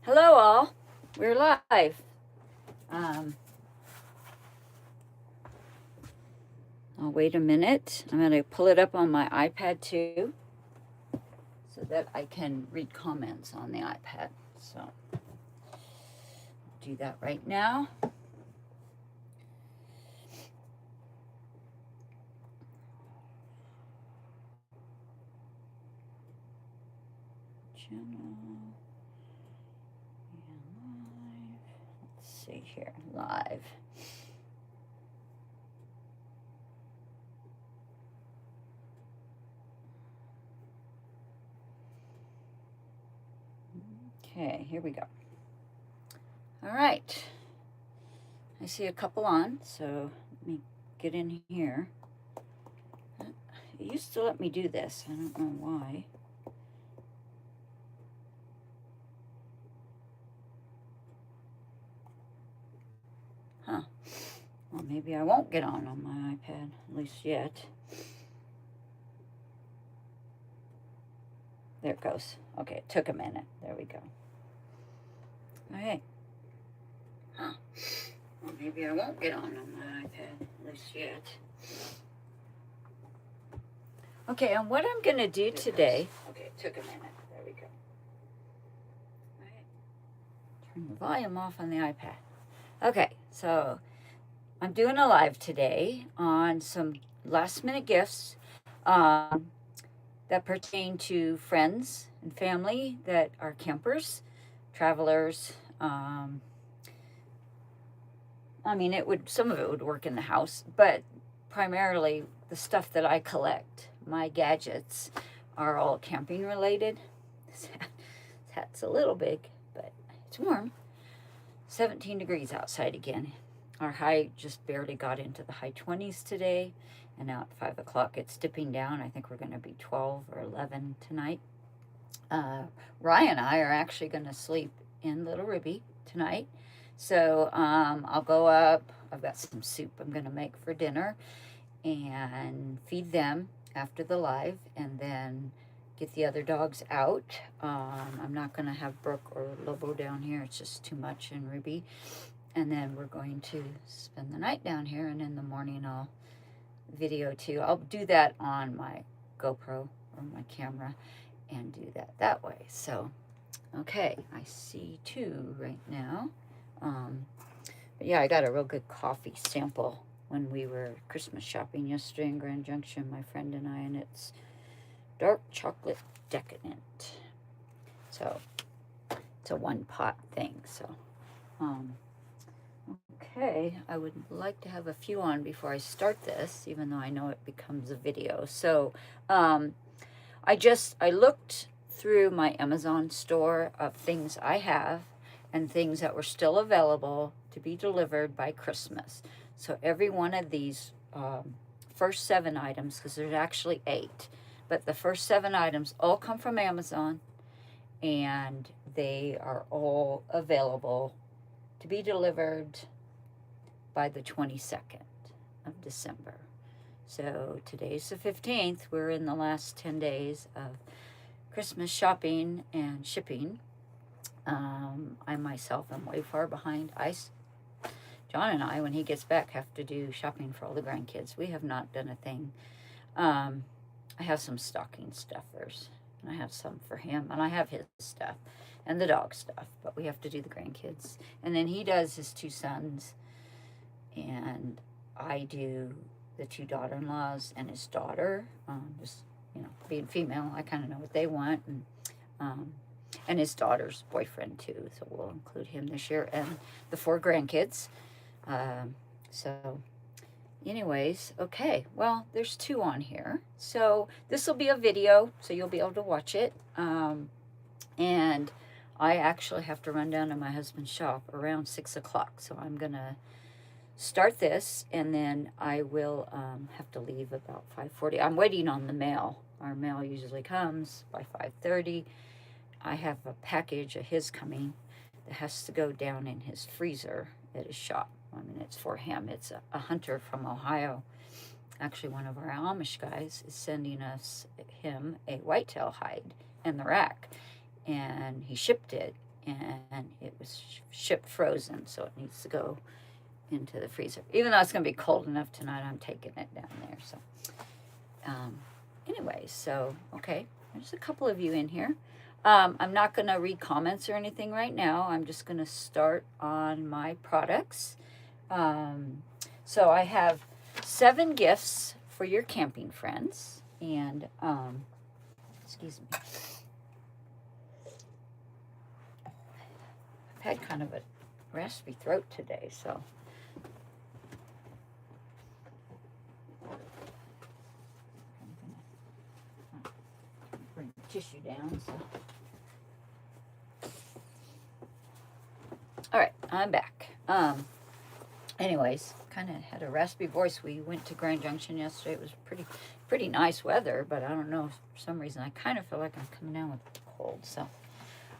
Hello all, we're live. I'll wait a minute. I'm going to pull it up on my iPad too so that I can read comments on the iPad. So I'll do that right now. Channel and live. Let's see here, live. Okay, here we go. All right. I see a couple on, so let me get in here. It used to let me do this. I don't know why. Huh. Well, maybe I won't get on my iPad, at least yet. There it goes. Okay, it took a minute. There we go. Okay. Huh. Well, maybe I won't get on my iPad, at least yet. Okay, and what I'm going to do today... Okay, it took a minute. There we go. All right. Turn the volume off on the iPad. Okay, so I'm doing a live today on some last-minute gifts that pertain to friends and family that are campers, travelers. I mean, some of it would work in the house, but primarily the stuff that I collect, my gadgets, are all camping related. This hat's a little big, but it's warm. 17 degrees outside again. Our high just barely got into the high 20s today, and now at 5 o'clock it's dipping down. I think we're going to be 12 or 11 tonight. Ryan and I are actually going to sleep in Lil Ruby tonight. So I'll go up. I've got some soup I'm going to make for dinner and feed them after the live, and then get the other dogs out. I'm not going to have Brooke or Lobo down here. It's just too much in Ruby. And then we're going to spend the night down here, and in the morning I'll video too. I'll do that on my GoPro or my camera and do that way. So, okay, I see two right now. But yeah, I got a real good coffee sample when we were Christmas shopping yesterday in Grand Junction, my friend and I, and it's dark chocolate decadent. So it's a one pot thing. So, okay, I would like to have a few on before I start this, even though I know it becomes a video. So, I looked through my Amazon store of things I have and things that were still available to be delivered by Christmas. So every one of these first 7 items, because there's actually 8, but the first 7 items all come from Amazon, and they are all available to be delivered by the 22nd of December. So today's the 15th. We're in the last 10 days of Christmas shopping and shipping. I myself am way far behind. John and I, when he gets back, have to do shopping for all the grandkids. We have not done a thing. I have some stocking stuffers, and I have some for him, and I have his stuff and the dog stuff, but we have to do the grandkids. And then he does his 2 sons, and I do the 2 daughter-in-laws and his daughter. Just, being female, I kind of know what they want, and his daughter's boyfriend too, so we'll include him this year, and the 4 grandkids. So anyways, okay, well, there's 2 on here, so this will be a video, so you'll be able to watch it. And I actually have to run down to my husband's shop around 6 o'clock, so I'm gonna start this, and then I will have to leave about 5:40. I'm waiting on the mail. Our mail usually comes by 5:30. I have a package of his coming that has to go down in his freezer at his shop. I mean, it's for him. It's a hunter from Ohio. Actually, one of our Amish guys is sending him a whitetail hide in the rack, and he shipped it, and it was shipped frozen, so it needs to go into the freezer. Even though it's going to be cold enough tonight, I'm taking it down there. So anyway, so okay, there's a couple of you in here. I'm not going to read comments or anything right now. I'm just going to start on my products. So I have 7 gifts for your camping friends, and excuse me, I've had kind of a raspy throat today, so I'm gonna bring the tissue down. So, all right, I'm back. Anyways, kind of had a raspy voice. We went to Grand Junction yesterday. It was pretty nice weather, but I don't know, for some reason I kind of feel like I'm coming down with a cold. So,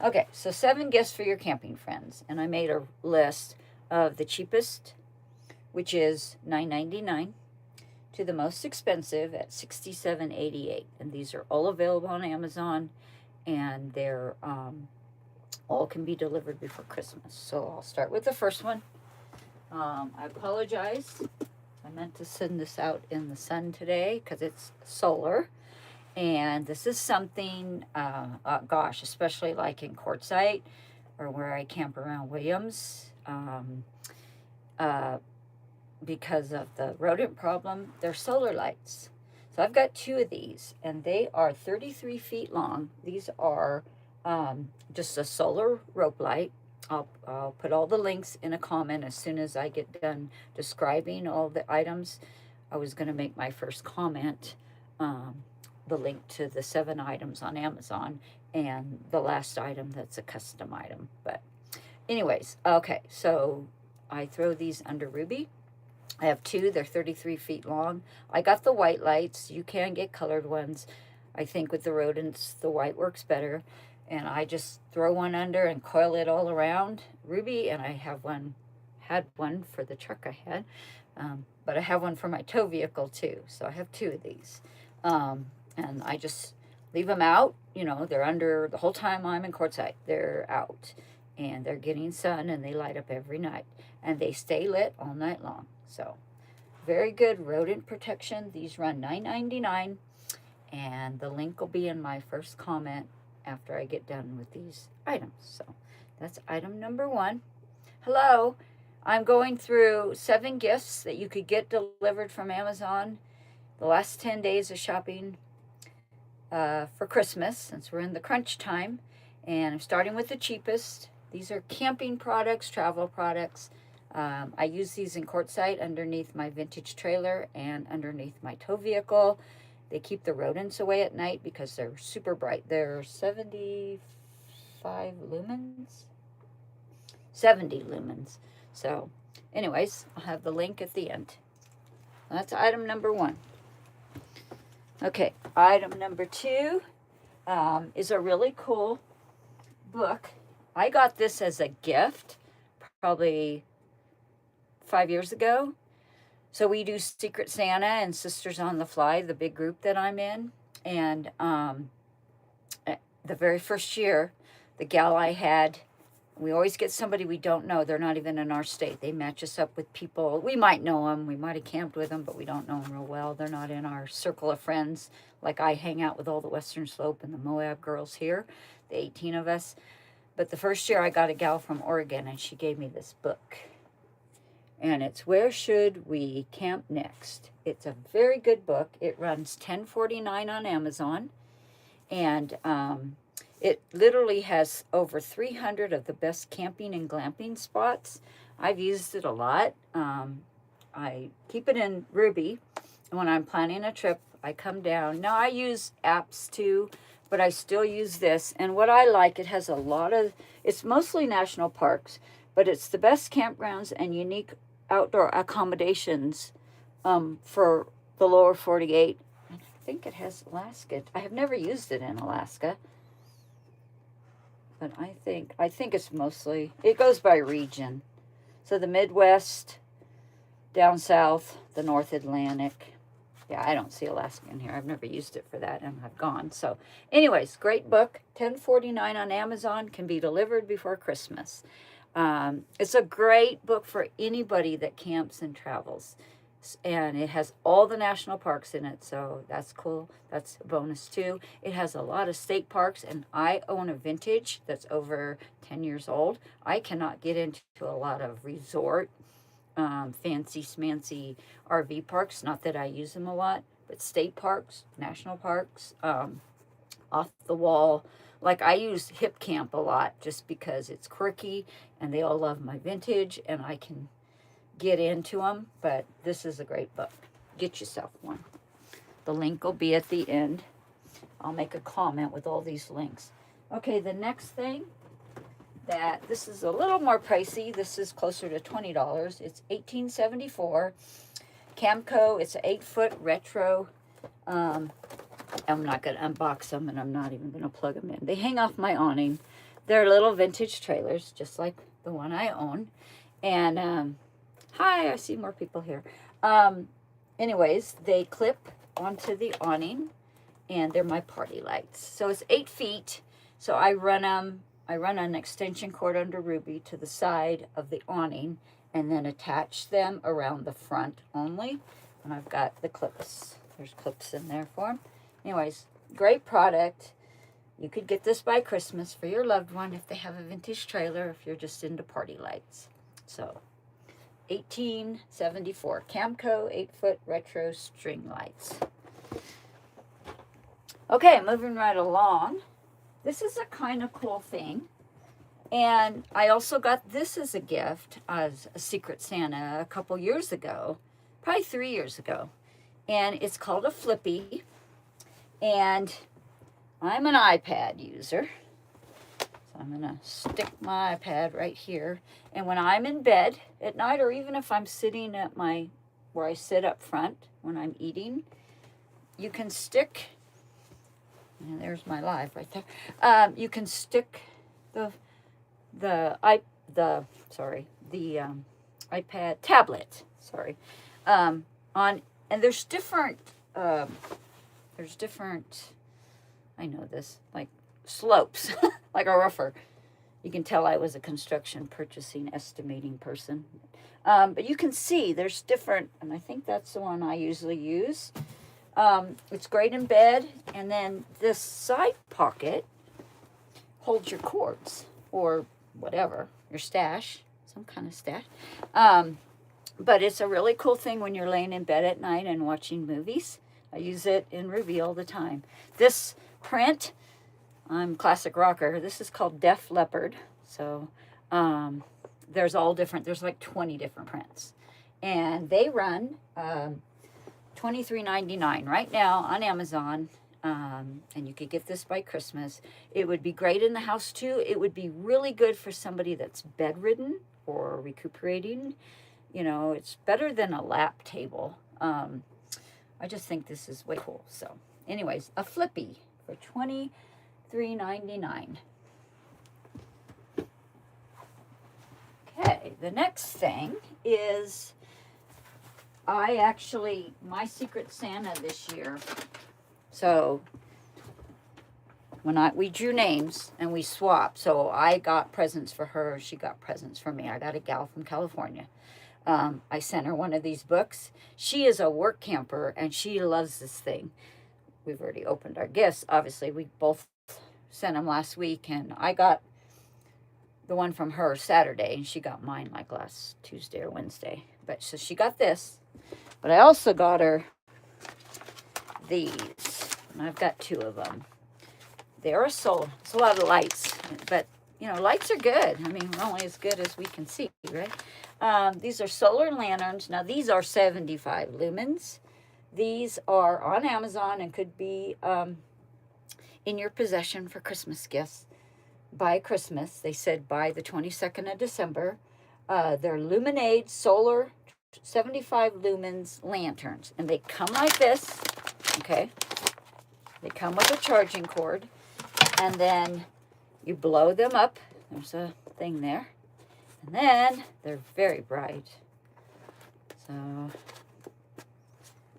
okay, so 7 gifts for your camping friends, and I made a list of the cheapest, which is $9.99, to the most expensive at $67.88, and these are all available on Amazon, and they're all can be delivered before Christmas. So I'll start with the first one. I apologize. I meant to send this out in the sun today because it's solar. And this is something, gosh, especially like in Quartzsite or where I camp around Williams, because of the rodent problem, they're solar lights. So I've got 2 of these, and they are 33 feet long. These are just a solar rope light. I'll put all the links in a comment as soon as I get done describing all the items. I was going to make my first comment, the link to the 7 items on Amazon, and the last item that's a custom item. But anyways, okay, so I throw these under Ruby. I have 2. They're 33 feet long. I got the white lights. You can get colored ones. I think with the rodents, the white works better. And I just throw one under and coil it all around Ruby. And I had one for the truck I had, but I have one for my tow vehicle too. So I have 2 of these. And I just leave them out. You know, they're under the whole time I'm in Quartzsite. They're out, and they're getting sun, and they light up every night, and they stay lit all night long. So very good rodent protection. These run $9.99, and the link will be in my first comment after I get done with these items. So that's item number 1. Hello, I'm going through 7 gifts that you could get delivered from Amazon the last 10 days of shopping for Christmas, since we're in the crunch time. And I'm starting with the cheapest. These are camping products, travel products. I use these in Quartzsite underneath my vintage trailer and underneath my tow vehicle. They keep the rodents away at night because they're super bright. They're 75 lumens? 70 lumens. So, anyways, I'll have the link at the end. That's item number 1. Okay, item number 2 is a really cool book. I got this as a gift probably 5 years ago. So we do Secret Santa and Sisters on the Fly, the big group that I'm in. And the very first year, the gal I had, we always get somebody we don't know. They're not even in our state. They match us up with people. We might know them. We might have camped with them, but we don't know them real well. They're not in our circle of friends. Like I hang out with all the Western Slope and the Moab girls here, the 18 of us. But the first year I got a gal from Oregon, and she gave me this book. And it's Where Should We Camp Next? It's a very good book. It runs $10.49 on Amazon. And it literally has over 300 of the best camping and glamping spots. I've used it a lot. I keep it in Ruby. And when I'm planning a trip, I come down. Now, I use apps too, but I still use this. And what I like, it has a lot of, it's mostly national parks, but it's the best campgrounds and unique outdoor accommodations for the lower 48. I think it has Alaska. I have never used it in Alaska, but I think it's mostly, it goes by region. So the Midwest, down south, the North Atlantic, Yeah, I don't see Alaska in here. I've never used it for that, and I've gone. So, anyways, great book. $10.49 on Amazon. Can be delivered before Christmas. It's a great book for anybody that camps and travels. And it has all the national parks in it, so that's cool. That's a bonus too. It has a lot of state parks, and I own a vintage that's over 10 years old. I cannot get into a lot of resort, fancy smancy RV parks. Not that I use them a lot, but state parks, national parks, off the wall. Like, I use Hip Camp a lot just because it's quirky and they all love my vintage and I can get into them. But this is a great book. Get yourself one. The link will be at the end. I'll make a comment with all these links. Okay, the next thing, that this is a little more pricey. This is closer to $20. It's $18.74. Camco. It's an 8-foot retro. I'm not going to unbox them, and I'm not even going to plug them in. They hang off my awning. They're little vintage trailers, just like the one I own. And hi, I see more people here. Anyways, they clip onto the awning, and they're my party lights. So it's 8 feet. So I run an extension cord under Ruby to the side of the awning, and then attach them around the front only. And I've got the clips. There's clips in there for them. Anyways, great product. You could get this by Christmas for your loved one if they have a vintage trailer, if you're just into party lights. So, $18.74. Camco 8-foot retro string lights. Okay, moving right along. This is a kind of cool thing. And I also got this as a gift, as a Secret Santa a couple years ago, probably 3 years ago. And it's called a Flippy. And I'm an iPad user. So I'm going to stick my iPad right here. And when I'm in bed at night, or even if I'm sitting at where I sit up front when I'm eating, you can stick, and there's my live right there. You can stick the iPad tablet, on, and there's different, I know this, like slopes, like a rougher. You can tell I was a construction purchasing estimating person. But you can see there's different, and I think that's the one I usually use. It's great in bed, and then this side pocket holds your cords or whatever, your stash, some kind of stash. But it's a really cool thing when you're laying in bed at night and watching movies. I use it in Ruby all the time. This print, I'm classic rocker. This is called Def Leopard. So there's like 20 different prints. And they run $23.99 right now on Amazon. And you could get this by Christmas. It would be great in the house too. It would be really good for somebody that's bedridden or recuperating. You know, it's better than a lap table. I just think this is way cool. So anyways, a Flippy for $23.99. Okay, the next thing is my Secret Santa this year. So we drew names and we swapped. So I got presents for her. She got presents for me. I got a gal from California. I sent her one of these books. She is a work camper and she loves this thing. We've already opened our gifts. Obviously, we both sent them last week, and I got the one from her Saturday, and she got mine like last Tuesday or Wednesday. But so she got this. But I also got her these, and I've got 2 of them. They're it's a lot of lights, but you know, lights are good. I mean, we're only as good as we can see, right? These are solar lanterns. Now, these are 75 lumens. These are on Amazon and could be in your possession for Christmas gifts by Christmas. They said by the 22nd of December. They're Luminade solar 75 lumens lanterns. And they come like this, okay? They come with a charging cord. And then you blow them up. There's a thing there. And then they're very bright. So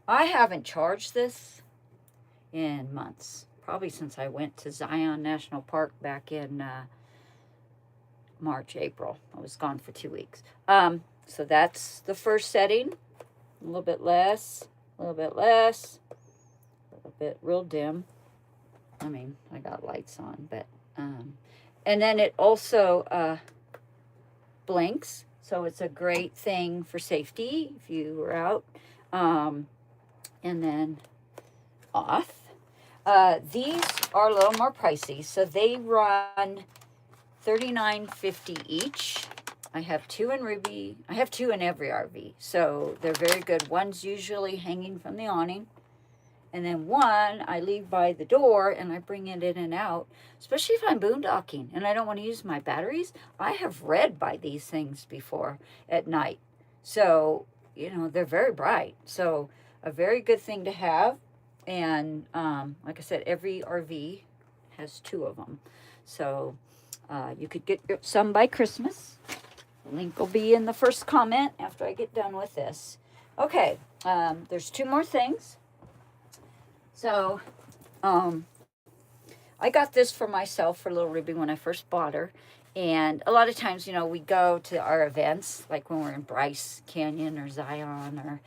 I haven't charged this in months, probably since I went to Zion National Park back in March, April. I was gone for 2 weeks. So that's the first setting. A little bit less, a little bit less, a little bit real dim. I mean, I got lights on, but and then it also blinks, so it's a great thing for safety if you were out. And then off. These are a little more pricey, so they run $39.50 each. I have 2 in Ruby. I have 2 in every RV, so they're very good. One's usually hanging from the awning, and then one I leave by the door and I bring it in and out, especially if I'm boondocking and I don't want to use my batteries. I have read by these things before at night, so you know they're very bright, so a very good thing to have. And like I said, every RV has 2 of them, so you could get some by Christmas. The link will be in the first comment after I get done with this. Okay, there's 2 more things. So I got this for myself for Lil Ruby when I first bought her. And a lot of times, you know, we go to our events, like when we're in Bryce Canyon or Zion or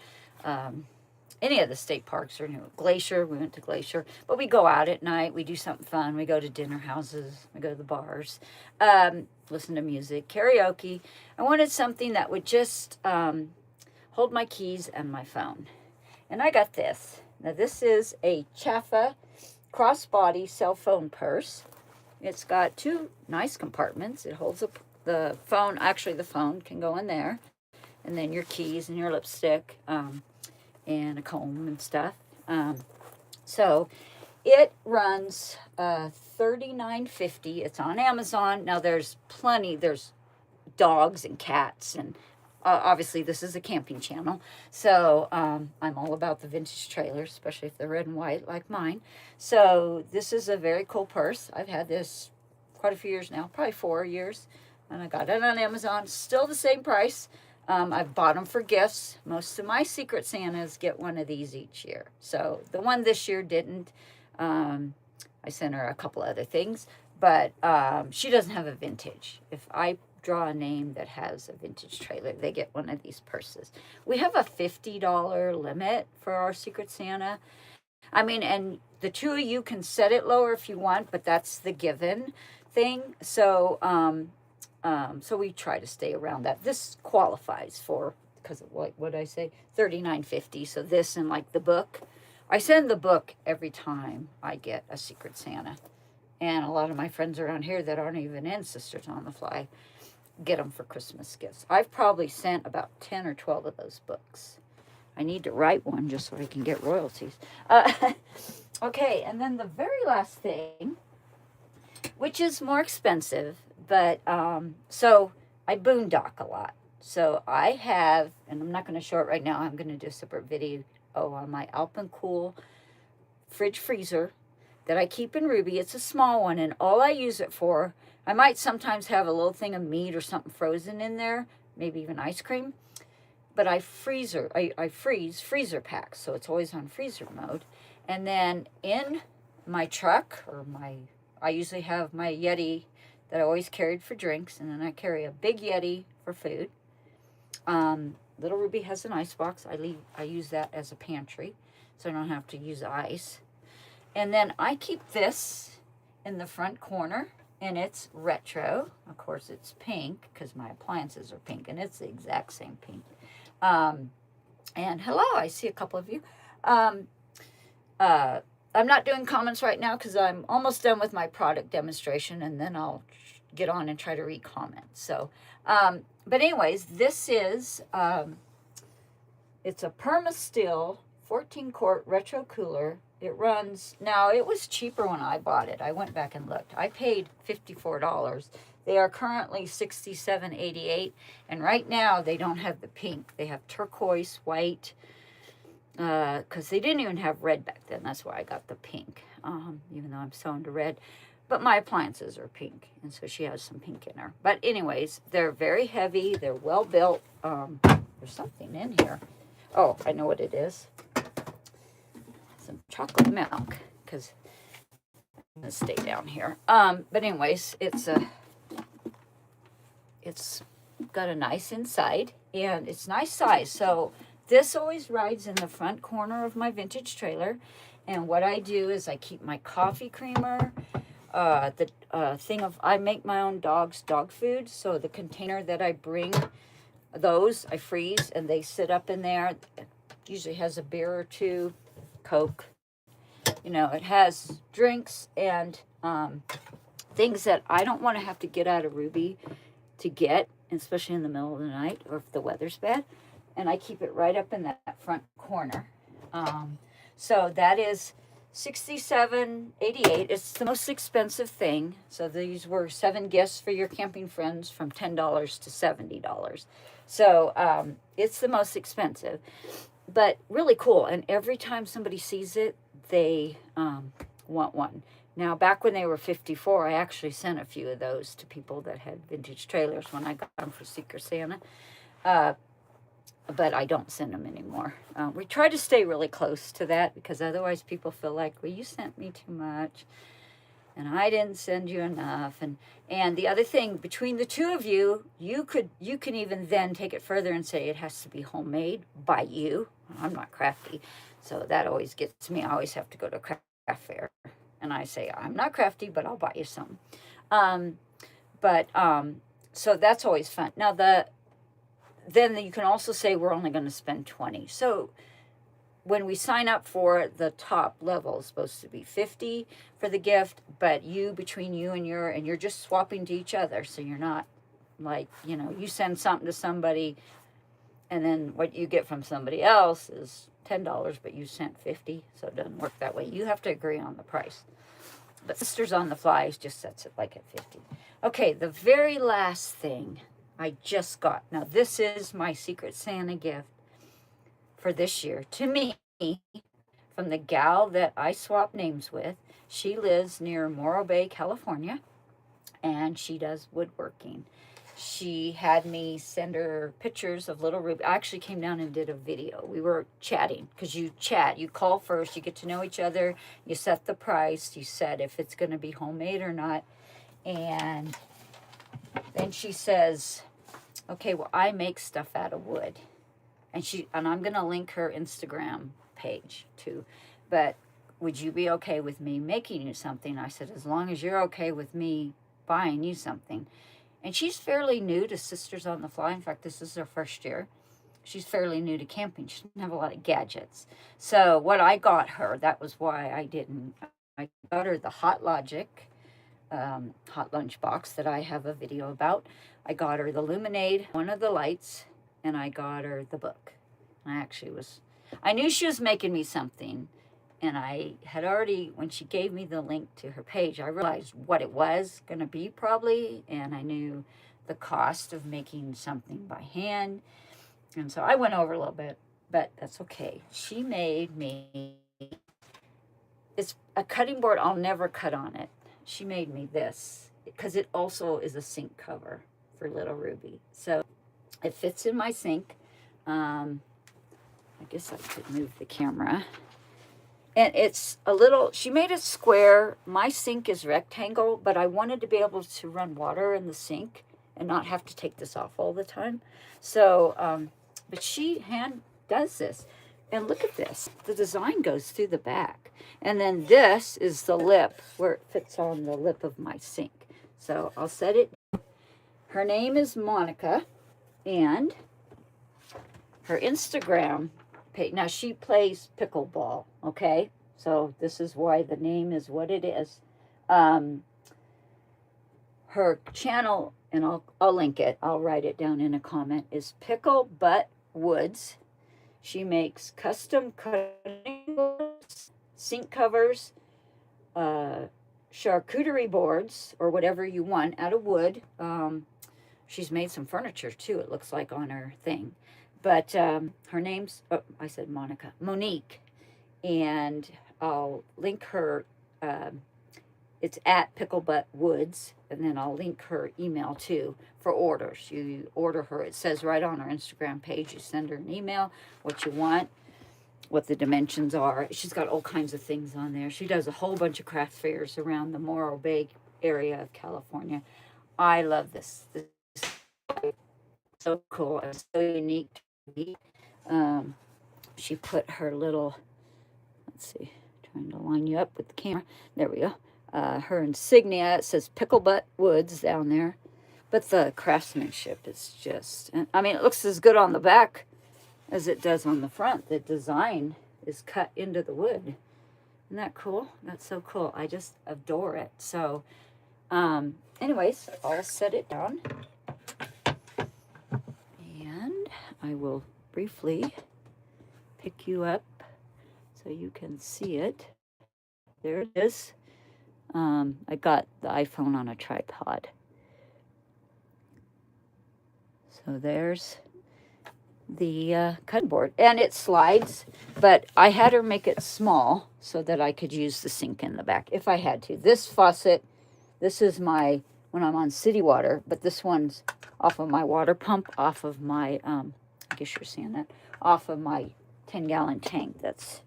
any of the state parks, or Glacier. We went to Glacier, but we go out at night. We do something fun. We go to dinner houses. We go to the bars, listen to music, karaoke. I wanted something that would just hold my keys and my phone. And I got this. Now, this is a Chaffa crossbody cell phone purse. It's got 2 nice compartments. It holds the phone. Actually, the phone can go in there. And then your keys and your lipstick. And a comb and stuff. So it runs $39.50. It's on Amazon. Now there's dogs and cats, and obviously this is a camping channel, so I'm all about the vintage trailers, especially if they're red and white like mine. So this is a very cool purse. I've had this quite a few years now, probably 4 years, and I got it on Amazon. Still the same price. I've bought them for gifts. Most of my Secret Santas get one of these each year. So the one this year didn't. I sent her a couple other things, but she doesn't have a vintage. If I draw a name that has a vintage trailer, they get one of these purses. We have a $50 limit for our Secret Santa. I mean, and the 2 of you can set it lower if you want, but that's the given thing. So, so we try to stay around that. This qualifies for, because of what would I say, $39.50. So this and like the book. I send the book every time I get a Secret Santa. And a lot of my friends around here that aren't even in Sisters on the Fly get them for Christmas gifts. I've probably sent about 10 or 12 of those books. I need to write one just so I can get royalties. Okay, and then the very last thing, which is more expensive, but so I boondock a lot. So I have, and I'm not going to show it right now, I'm going to do a separate video on my Alpencool fridge freezer that I keep in Ruby. It's a small one, and all I use it for, I might sometimes have a little thing of meat or something frozen in there, maybe even ice cream, but I freeze freezer packs, so it's always on freezer mode. And then in my truck, I usually have my Yeti that I always carried for drinks, and then I carry a big Yeti for food. Little Ruby has an ice box. I use that as a pantry, so I don't have to use ice. And then I keep this in the front corner, and it's retro. Of course, it's pink because my appliances are pink, and it's the exact same pink. And hello, I see a couple of you. I'm not doing comments right now because I'm almost done with my product demonstration, and then I'll get on and try to read comments. So, but anyways, this is, it's a Perma-Still 14-quart retro cooler. It runs, now it was cheaper when I bought it. I went back and looked. I paid $54. They are currently $67.88, and right now they don't have the pink. They have turquoise, white, because they didn't even have red back then. That's why I got the pink, even though I'm so into red. But my appliances are pink, and so she has some pink in her. But anyways, they're very heavy. They're well built. There's something in here. Oh, I know what it is. chocolate milk, because I'm going to stay down here. But anyways, it's got a nice inside, and it's nice size. So this always rides in the front corner of my vintage trailer. And what I do is I keep my coffee creamer, I make my own dog's dog food. So the container that I bring those, I freeze, and they sit up in there. It usually has a beer or two, Coke. You know, it has drinks and things that I don't want to have to get out of Ruby to get, especially in the middle of the night or if the weather's bad. And I keep it right up in that front corner. So that is $67.88. It's the most expensive thing. So these were 7 gifts for your camping friends from $10 to $70. So it's the most expensive, but really cool. And every time somebody sees it, they want one. Now, back when they were 54, I actually sent a few of those to people that had vintage trailers when I got them for Secret Santa. But I don't send them anymore. We try to stay really close to that, because otherwise people feel like, well, you sent me too much and I didn't send you enough. And the other thing, between the two of you, you can even then take it further and say it has to be homemade by you. I'm not crafty, so that always gets me. I always have to go to a craft fair, and I say, I'm not crafty, but I'll buy you some. So that's always fun. Now, then you can also say we're only going to spend $20. So when we sign up for the top level, it's supposed to be $50 for the gift, but between you and you're just swapping to each other. So you're not like, you send something to somebody and then what you get from somebody else is $10, but you sent $50. So it doesn't work that way. You have to agree on the price. But Sisters on the Fly just sets it like at $50. Okay, the very last thing I just got. Now, this is my Secret Santa gift for this year to me from the gal that I swap names with. She lives near Morro Bay, California, and she does woodworking. She had me send her pictures of Little Ruby. I actually came down and did a video. We were chatting, because you call first, you get to know each other, you set the price, you said if it's going to be homemade or not, and then she says, okay, well, I make stuff out of wood. And I'm going to link her Instagram page too. But would you be okay with me making you something? I said, as long as you're okay with me buying you something. And she's fairly new to Sisters on the Fly. In fact, this is her first year. She's fairly new to camping. She doesn't have a lot of gadgets. So what I got her, that was why I got her the Hot Logic hot lunch box that I have a video about. I got her the Luminade, one of the lights, and I got her the book. I knew she was making me something, and I had already, when she gave me the link to her page, I realized what it was going to be probably, and I knew the cost of making something by hand, and so I went over a little bit, but that's okay. She made me, it's a cutting board, I'll never cut on it. She made me this, because it also is a sink cover for Little Ruby. So it fits in my sink. I guess I could move the camera. And it's she made it square. My sink is rectangle, but I wanted to be able to run water in the sink and not have to take this off all the time. So, but she hand does this. And look at this. The design goes through the back. And then this is the lip where it fits on the lip of my sink. So I'll set it. Her name is Monica. And her Instagram page. Now, she plays pickleball. Okay? So this is why the name is what it is. Her channel, and I'll link it. I'll write it down in a comment, is picklebuttwoods. She makes custom cutting boards, sink covers, charcuterie boards, or whatever you want, out of wood. She's made some furniture, too, it looks like, on her thing. But her name's, I said Monica, Monique. And I'll link her, it's at picklebuttwoods, and then I'll link her email, too, for orders. You order her, it says right on her Instagram page, you send her an email, what you want, what the dimensions are. She's got all kinds of things on there. She does a whole bunch of craft fairs around the Morro Bay area of California. I love this. This is so cool. It's so unique to me. Um, she put her little, let's see, trying to line you up with the camera. There we go. Her insignia, it says Picklebuttwoods down there. But the craftsmanship is just, I mean, it looks as good on the back as it does on the front. The design is cut into the wood. Isn't that cool? That's so cool. I just adore it. So, anyways, I'll set it down. And I will briefly pick you up so you can see it. There it is. I got the iPhone on a tripod. So there's the cutting board. And it slides, but I had her make it small so that I could use the sink in the back if I had to. This faucet, this is my, when I'm on city water, but this one's off of my water pump, off of my, I guess you're seeing that, off of my 10-gallon tank that's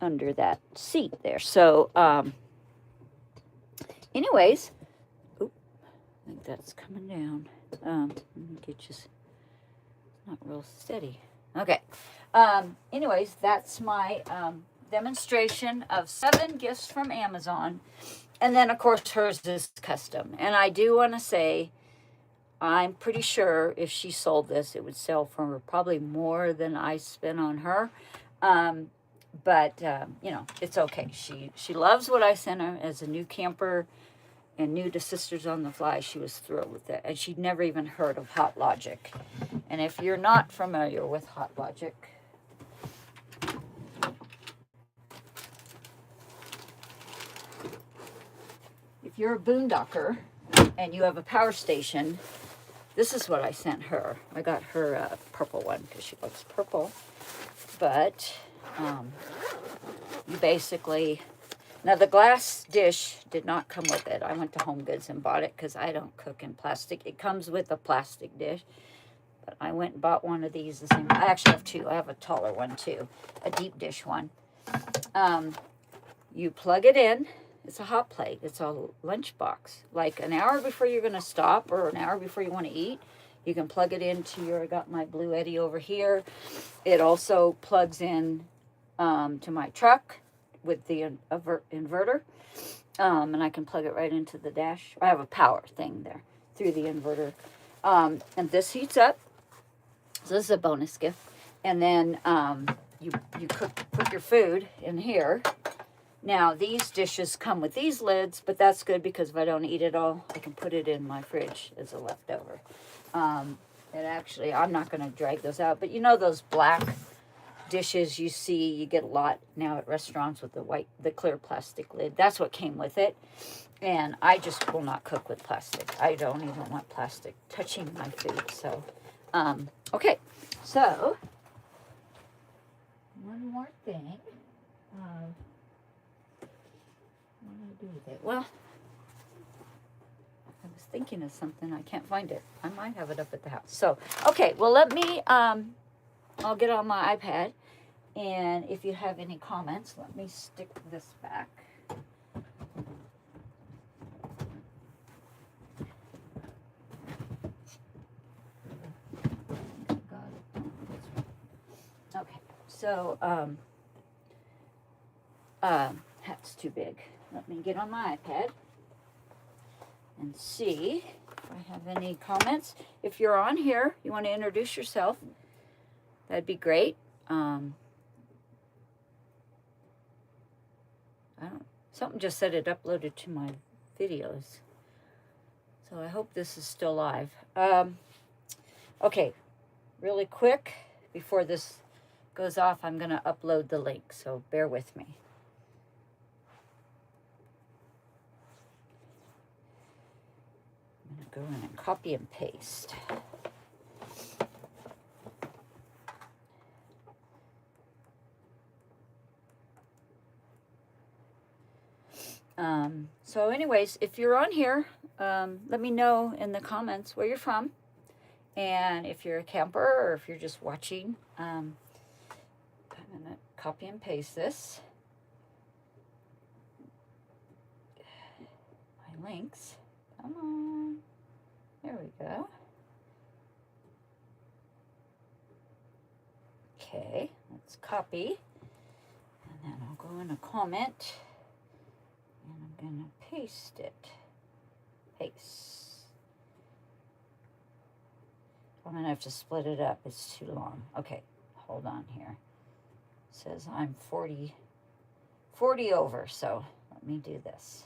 under that seat there. So, anyways, oop, I think that's coming down. Let me get you, not real steady. Okay. Anyways, that's my demonstration of 7 gifts from Amazon. And then, of course, hers is custom. And I do want to say, I'm pretty sure if she sold this, it would sell for probably more than I spent on her. But you know, it's okay. She loves what I sent her as a new camper and new to Sisters on the Fly. She was thrilled with it. And she'd never even heard of Hot Logic. And if you're not familiar with Hot Logic, if you're a boondocker and you have a power station, this is what I sent her. I got her a purple one because she loves purple. But you basically, now the glass dish did not come with it. I went to Home Goods and bought it because I don't cook in plastic. It comes with a plastic dish. But I went and bought one of these. The same. I actually have 2. I have a taller one too, a deep dish one. You plug it in. It's a hot plate. It's a lunch box. Like an hour before you're going to stop or an hour before you want to eat, you can plug it into your, I got my Blue Eddy over here. It also plugs in to my truck with the inverter. And I can plug it right into the dash. I have a power thing there through the inverter. And this heats up. So this is a bonus gift. And then you put your food in here. Now, these dishes come with these lids, but that's good because if I don't eat it all, I can put it in my fridge as a leftover. And actually, I'm not going to drag those out, but you know those black dishes you see, you get a lot now at restaurants with the clear plastic lid. That's what came with it. And I just will not cook with plastic. I don't even want plastic touching my food. So, okay. So, one more thing. What do I do with it? Well, I was thinking of something. I can't find it. I might have it up at the house. So, okay. Well, let me, I'll get on my iPad. And if you have any comments, let me stick this back. Okay. So, hat's too big. Let me get on my iPad and see if I have any comments. If you're on here, you want to introduce yourself, that'd be great. Something just said it uploaded to my videos. So I hope this is still live. Okay, really quick, before this goes off, I'm going to upload the link, so bear with me. I'm going to go in and copy and paste. So anyways, if you're on here, let me know in the comments where you're from. And if you're a camper or if you're just watching, I'm going to copy and paste this. My links. Come on. There we go. Okay, let's copy. And then I'll go in a comment. And I'm going to paste it. Paste. I'm going to have to split it up. It's too long. Okay, hold on here. It says I'm 40 over, so let me do this.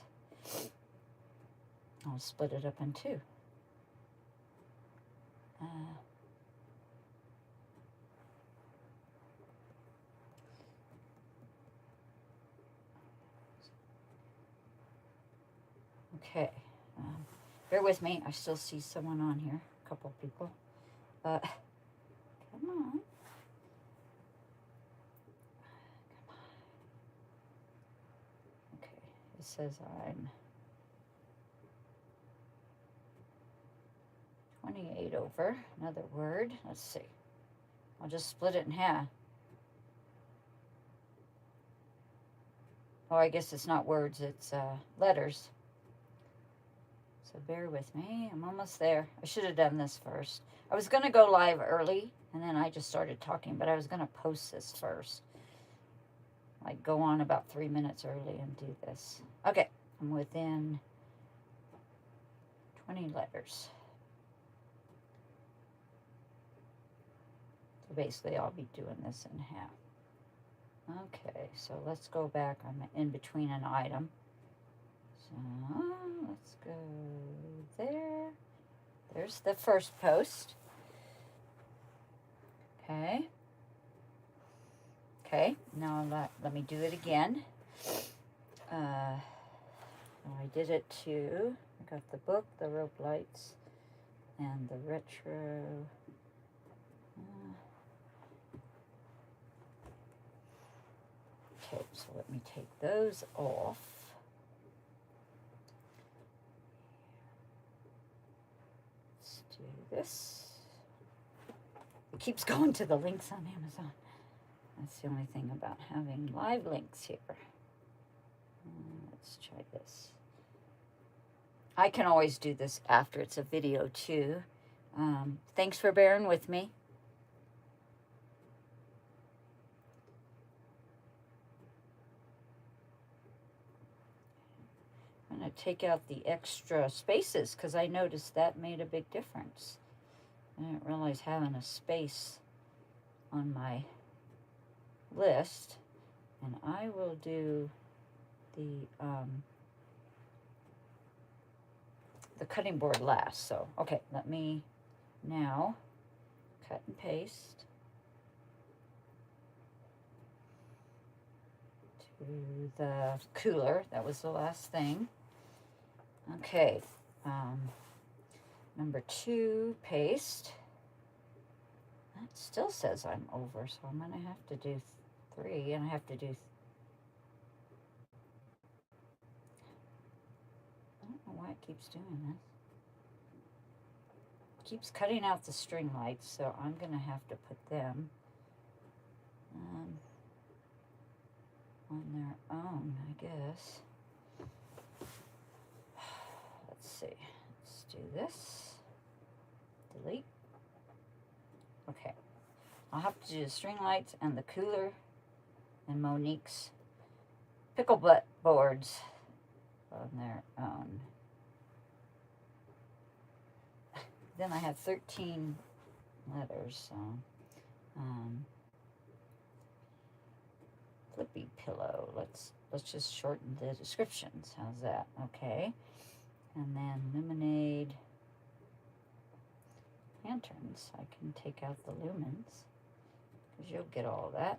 I'll split it up in two. Okay, bear with me. I still see someone on here, a couple people. Come on. Okay, it says I'm 28 over. Another word. Let's see. I'll just split it in half. Oh, I guess it's not words, it's letters. So bear with me. I'm almost there. I should have done this first. I was going to go live early, and then I just started talking, but I was going to post this first. Like, go on about 3 minutes early and do this. Okay, I'm within 20 letters. So basically, I'll be doing this in half. Okay, so let's go back. I'm in between an item. So let's go there. There's the first post. Okay. Okay, now let me do it again. I did it too. I got the book, the rope lights, and the retro. Okay, so let me take those off. Let's do this. It keeps going to the links on Amazon. That's the only thing about having live links here. Let's try this. I can always do this after it's a video too. Thanks for bearing with me. I'm going to take out the extra spaces because I noticed that made a big difference. I didn't realize having a space on my list. And I will do the cutting board last. So, okay, let me now cut and paste to the cooler. That was the last thing. Okay, number 2, paste. That still says I'm over, so I'm going to have to do 3, and I have to do... I don't know why it keeps doing this. It keeps cutting out the string lights, so I'm going to have to put them on their own, I guess. Let's see. Let's do this. Delete. Okay. I'll have to do the string lights and the cooler and Monique's picklebuttwoods on their own. Then I have 13 letters, so flippy pillow. Let's just shorten the descriptions. How's that? Okay. And then lemonade lanterns. I can take out the lumens because you'll get all that.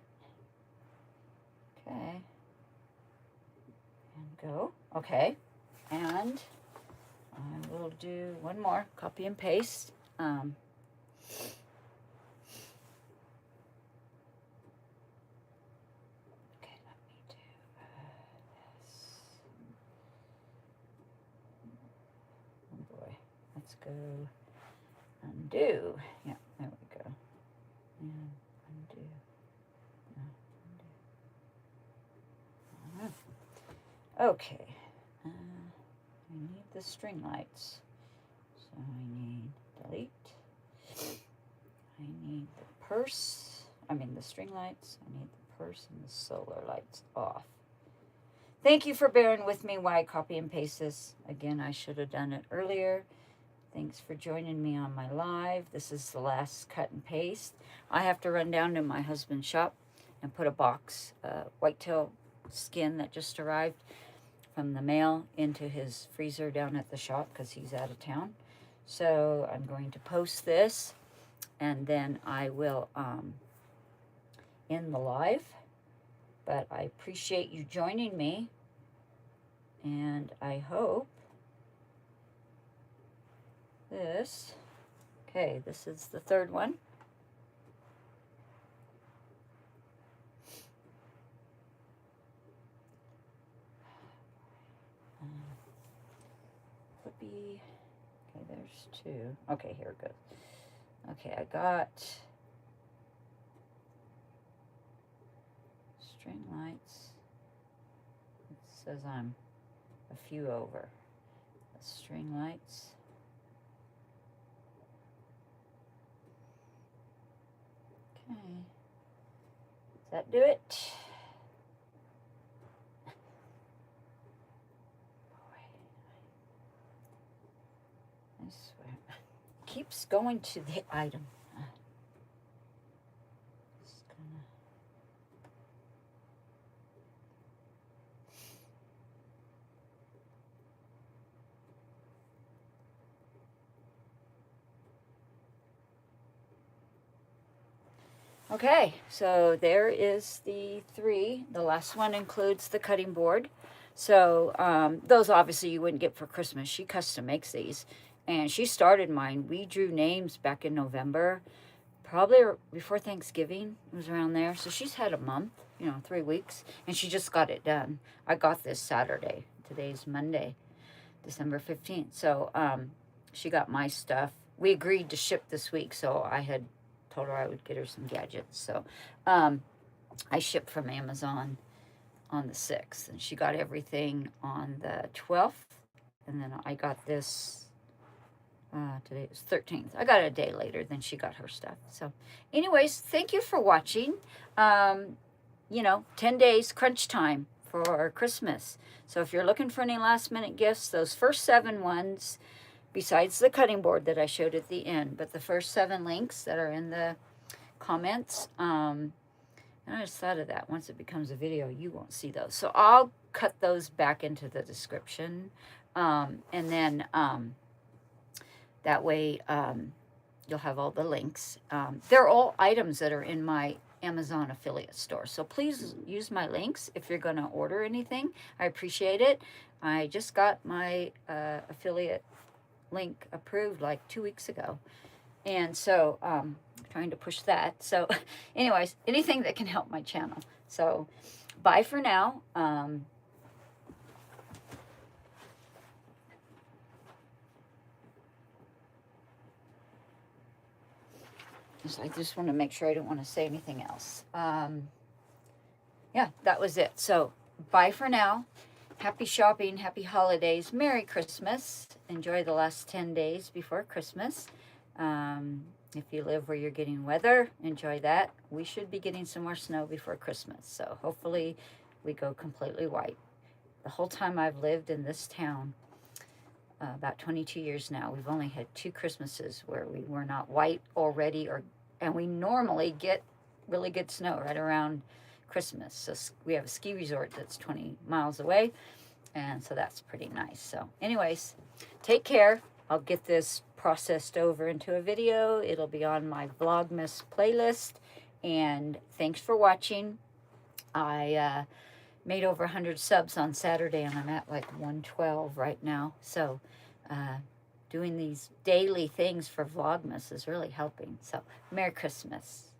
Okay. And go. Okay. And I will do one more. Copy and paste. Okay, let me do this. Oh boy. Let's go undo. Yeah, there we go. And undo. Okay. I need the string lights. So I need delete. I need the purse. I mean the string lights. I need the purse and the solar lights off. Thank you for bearing with me while I copy and paste this. Again, I should have done it earlier. Thanks for joining me on my live. This is the last cut and paste. I have to run down to my husband's shop and put a box, whitetail skin that just arrived from the mail, into his freezer down at the shop because he's out of town. So I'm going to post this, and then I will end the live. But I appreciate you joining me, and I hope this, okay, this is the third one. Flippy, okay, there's two. Okay, here it goes. Okay, I got string lights. It says I'm a few over. The string lights. Okay. Does that do it? Boy, I swear. Keeps going to the item. Okay, so there is the three. The last one includes the cutting board. So those obviously you wouldn't get for Christmas. She custom makes these. And she started mine. We drew names back in November, probably before Thanksgiving. It was around there. So she's had a month, 3 weeks. And she just got it done. I got this Saturday. Today's Monday, December 15th. So she got my stuff. We agreed to ship this week, so I had told her I would get her some gadgets. So I shipped from Amazon on the 6th, and she got everything on the 12th, and then I got this, today is 13th. I got it a day later than she got her stuff. So anyways, thank you for watching. 10 days crunch time for Christmas. So if you're looking for any last minute gifts, those first 7 ones, besides the cutting board that I showed at the end, but the first 7 links that are in the comments, and I just thought of that. Once it becomes a video, you won't see those. So I'll cut those back into the description, and then that way you'll have all the links. They're all items that are in my Amazon affiliate store. So please use my links if you're going to order anything. I appreciate it. I just got my affiliate link approved like 2 weeks ago, and so trying to push that. So anyways, anything that can help my channel. So bye for now. I just want to make sure I don't want to say anything else. Yeah, that was it. So bye for now. Happy shopping, happy holidays, Merry Christmas. Enjoy the last 10 days before Christmas. If you live where you're getting weather, enjoy that. We should be getting some more snow before Christmas, so hopefully we go completely white. The whole time I've lived in this town, about 22 years now, we've only had 2 Christmases where we were not white already, and we normally get really good snow right around Christmas. So we have a ski resort that's 20 miles away, and so that's pretty nice. So anyways, take care. I'll get this processed over into a video. It'll be on my Vlogmas playlist, and thanks for watching. I made over 100 subs on Saturday, and I'm at like 112 right now. So doing these daily things for Vlogmas is really helping. So Merry Christmas.